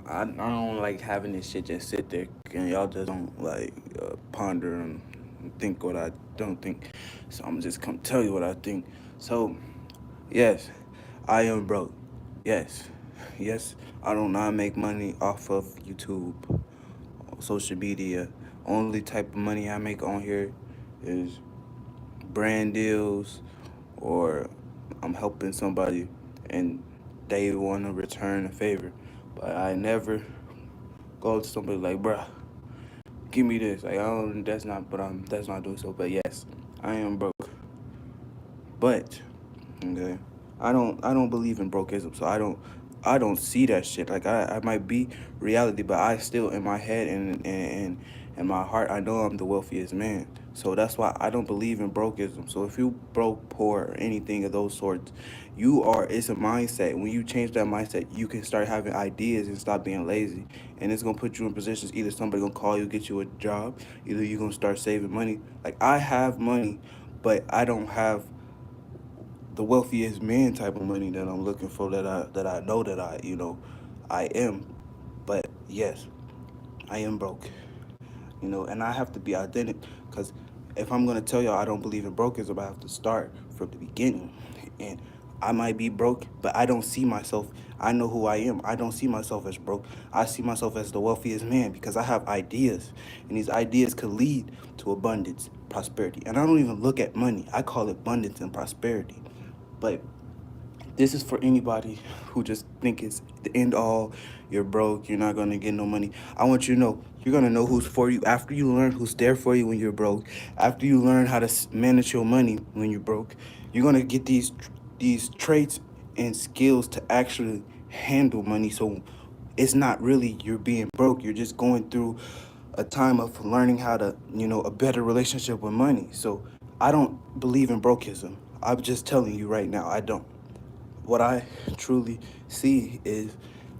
I don't like having this shit just sit there and y'all just don't like ponder and think what I don't think. So I'm just come tell you what I think. So yes, I am broke. Yes, yes, I do not make money off of YouTube, social media. Only type of money I make on here is brand deals, or I'm helping somebody and they want to return a favor. But I never go to somebody like, bruh, give me this. Like, I don't, that's not, but that's not doing so. But yes, I am broke. But, okay, I don't believe in brokeism. So I don't see that shit. Like, I might be reality, but I still, in my head and my heart, I know I'm the wealthiest man. So that's why I don't believe in brokeism. So if you broke, poor, or anything of those sorts, it's a mindset. When you change that mindset, you can start having ideas and stop being lazy. And it's gonna put you in positions, either somebody gonna call you, get you a job, either you're gonna start saving money. Like, I have money, but I don't have the wealthiest man type of money that I'm looking for, that I know that I am. But yes, I am broke. And I have to be authentic, because if I'm gonna tell y'all I don't believe in brokeism, I have to start from the beginning. And I might be broke, but I don't see myself. I know who I am. I don't see myself as broke. I see myself as the wealthiest man because I have ideas, and these ideas could lead to abundance, prosperity. And I don't even look at money. I call it abundance and prosperity. But this is for anybody who just think it's the end all. You're broke. You're not gonna get no money. I want you to know you're gonna know who's for you after you learn who's there for you when you're broke. After you learn how to manage your money when you're broke, you're gonna get these traits and skills to actually handle money. So it's not really you're being broke. You're just going through a time of learning how to, a better relationship with money. So I don't believe in brokeism. I'm just telling you right now, I don't. What I truly see is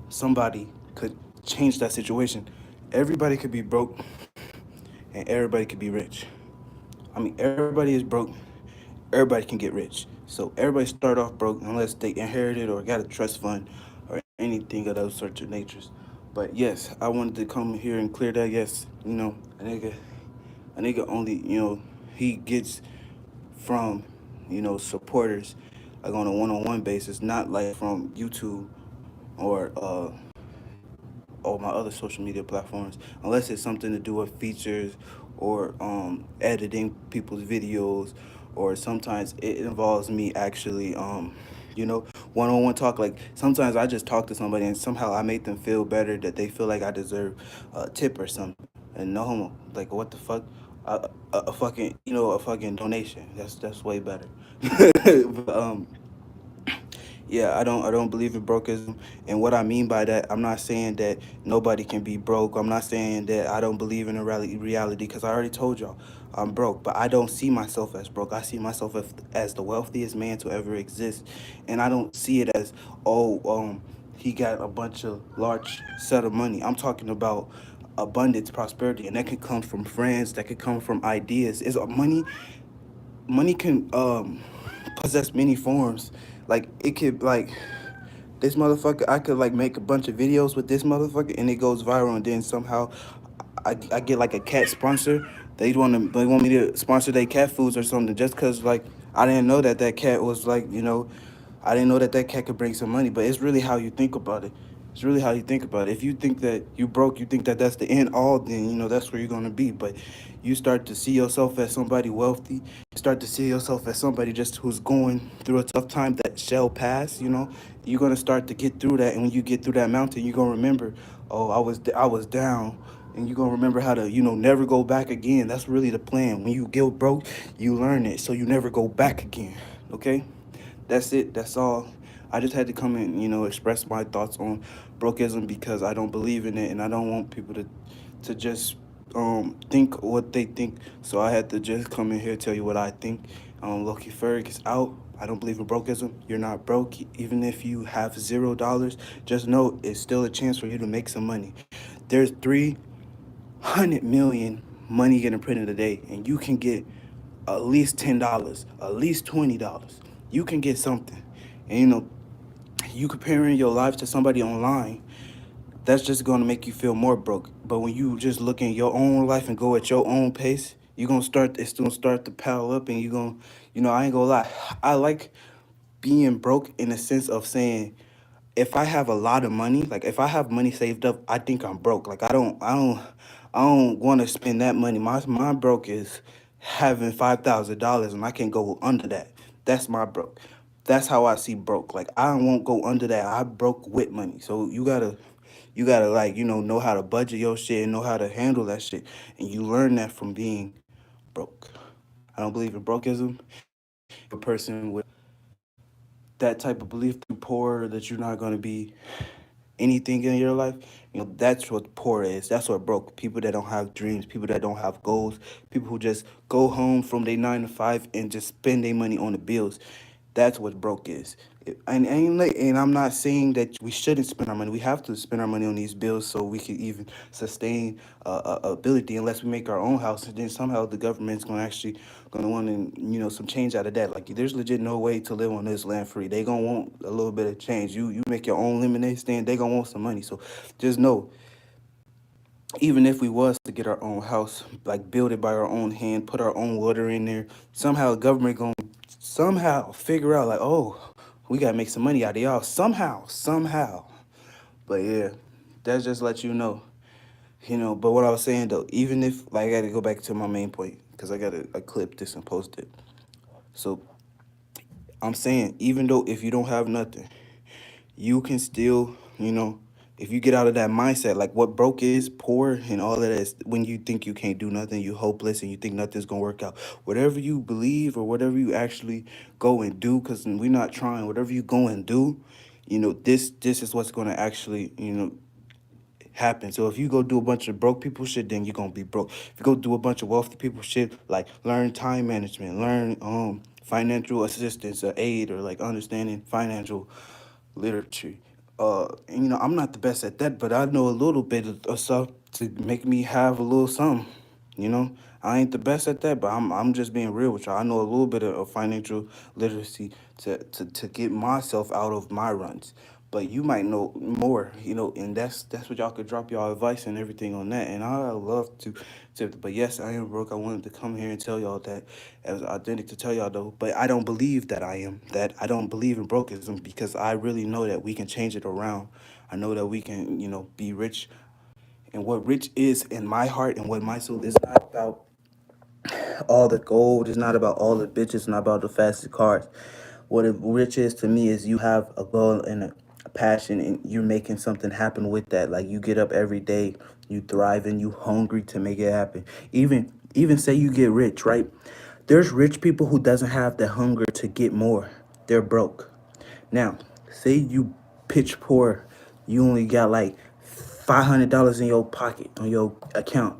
somebody could change that situation. Everybody could be broke and everybody could be rich. I mean, everybody is broke, everybody can get rich. So everybody start off broke unless they inherited or got a trust fund or anything of those sorts of natures. But yes, I wanted to come here and clear that. Yes, a nigga only, he gets from, supporters, like on a one-on-one basis, not like from YouTube or my other social media platforms, unless it's something to do with features or editing people's videos, or sometimes it involves me actually, one-on-one talk. Like, sometimes I just talk to somebody and somehow I make them feel better, that they feel like I deserve a tip or something. And no homo, like, what the fuck? A fucking, a fucking donation. That's way better. But, yeah, I don't believe in brokeism. And what I mean by that, I'm not saying that nobody can be broke. I'm not saying that I don't believe in a reality, because I already told y'all I'm broke. But I don't see myself as broke. I see myself as the wealthiest man to ever exist. And I don't see it as, oh, he got a bunch of large set of money. I'm talking about abundance, prosperity, and that can come from friends, that could come from ideas. Is money can possess many forms. Like, it could, like, this motherfucker, I could like make a bunch of videos with this motherfucker and it goes viral, and then somehow I get like a cat sponsor. They want me to sponsor their cat foods or something, just cause like I didn't know that cat was like, I didn't know that cat could bring some money. But it's really how you think about it. It's really how you think about it. If you think that you broke, you think that that's the end all, then that's where you're gonna be. But you start to see yourself as somebody wealthy. You start to see yourself as somebody just who's going through a tough time that shall pass. You're gonna start to get through that, and when you get through that mountain, you're gonna remember, oh, I was down, and you're gonna remember how to never go back again. That's really the plan. When you get broke, you learn it, so you never go back again. Okay, that's it. That's all. I just had to come and express my thoughts on brokeism, because I don't believe in it, and I don't want people to just think what they think. So I had to just come in here, tell you what I think. LOKIFERG is out. I don't believe in brokeism. You're not broke. Even if you have $0, just know it's still a chance for you to make some money. There's 300 million money getting printed a day, and you can get at least $10, at least $20. You can get something. And you comparing your life to somebody online, that's just gonna make you feel more broke. But when you just look in your own life and go at your own pace, you're gonna start. It's gonna start to pile up, and you're gonna, I ain't gonna lie. I like being broke in the sense of saying, if I have a lot of money, like if I have money saved up, I think I'm broke. Like I don't want to spend that money. My broke is having $5,000 and I can go under that. That's my broke. That's how I see broke. Like I won't go under that. I broke with money. So you gotta like know how to budget your shit and know how to handle that shit, and you learn that from being broke. I don't believe in brokeism. A person with that type of belief that you're poor, that you're not gonna be anything in your life, that's what poor is. That's what broke. People that don't have dreams, people that don't have goals, people who just go home from their 9 to 5 and just spend their money on the bills. That's what broke is. And I'm not saying that we shouldn't spend our money. We have to spend our money on these bills so we can even sustain ability. Unless we make our own house, and then somehow the government's gonna want to some change out of that. Like there's legit no way to live on this land free. They gonna want a little bit of change. You make your own lemonade stand. They gonna want some money. So just know, even if we was to get our own house, like build it by our own hand, put our own water in there, somehow the government gonna somehow figure out like, oh, we gotta make some money out of y'all somehow. But yeah, that's just let you know. But what I was saying though, even if like I gotta go back to my main point because I gotta clip this and post it. So I'm saying, even though if you don't have nothing, you can still, if you get out of that mindset, like what broke is, poor, and all of that is when you think you can't do nothing, you hopeless, and you think nothing's gonna work out. Whatever you believe or whatever you actually go and do, because we're not trying, whatever you go and do, this is what's gonna actually, happen. So if you go do a bunch of broke people shit, then you're gonna be broke. If you go do a bunch of wealthy people shit, like learn time management, learn financial assistance or aid, or like understanding financial literature. And, I'm not the best at that, but I know a little bit of stuff to make me have a little something. You know, I ain't the best at that, but I'm just being real with y'all. I know a little bit of financial literacy to get myself out of my runs. But you might know more, and that's what y'all could drop y'all advice and everything on that. And I love to. But yes, I am broke. I wanted to come here and tell y'all that, as authentic to tell y'all though. But I don't believe that I am that. I don't believe in brokeism because I really know that we can change it around. I know that we can, be rich. And what rich is in my heart and what my soul is not about all the gold. It's not about all the bitches. It's not about the fastest cars. What it rich is to me is you have a goal and a passion, and you're making something happen with that. Like you get up every day, you thrive, and you hungry to make it happen. Even say you get rich, right? There's rich people who doesn't have the hunger to get more. They're broke. Now, say you pitch poor, you only got like $500 in your pocket on your account,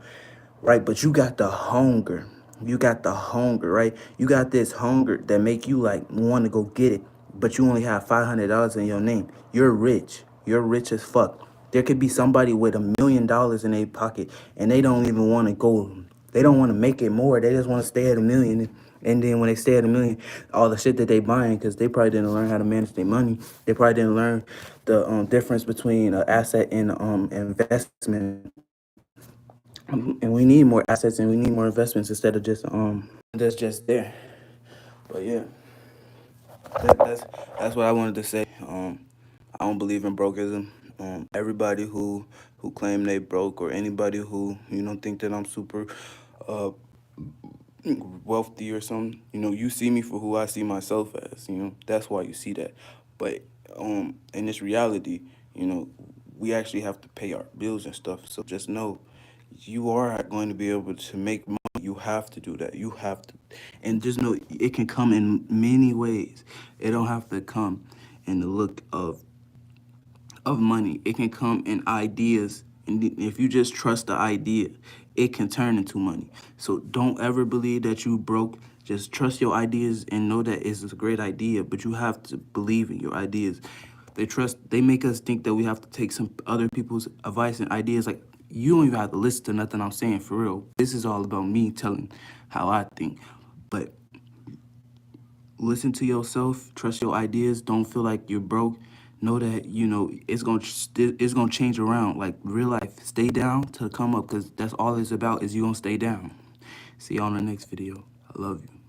right? But you got the hunger. You got the hunger, right? You got this hunger that make you like want to go get it, but you only have $500 in your name. You're rich. You're rich as fuck. There could be somebody with $1 million in their pocket, and they don't even want to go. They don't want to make it more. They just want to stay at 1 million. And then when they stay at 1 million, all the shit that they buying, because they probably didn't learn how to manage their money. They probably didn't learn the difference between asset and investment. And we need more assets and we need more investments instead of just that's just there. But yeah, that's what I wanted to say. I don't believe in brokeism. Everybody who claim they broke, or anybody who think that I'm super uh wealthy or something, you see me for who I see myself as. That's why you see that. But in this reality, you know, we actually have to pay our bills and stuff. So just know, you are going to be able to make money. You have to do that. You have to, and just know it can come in many ways. It don't have to come in the look of money. It can come in ideas. And if you just trust the idea, it can turn into money. So don't ever believe that you broke. Just trust your ideas and know that it's a great idea, but you have to believe in your ideas. They make us think that we have to take some other people's advice and ideas. Like, you don't even have to listen to nothing I'm saying for real. This is all about me telling how I think. But listen to yourself, trust your ideas, don't feel like you're broke. know that, you know, it's gonna change around. Like real life, stay down to come up, because that's all it's about, is you gonna stay down. See you on the next video. I love you.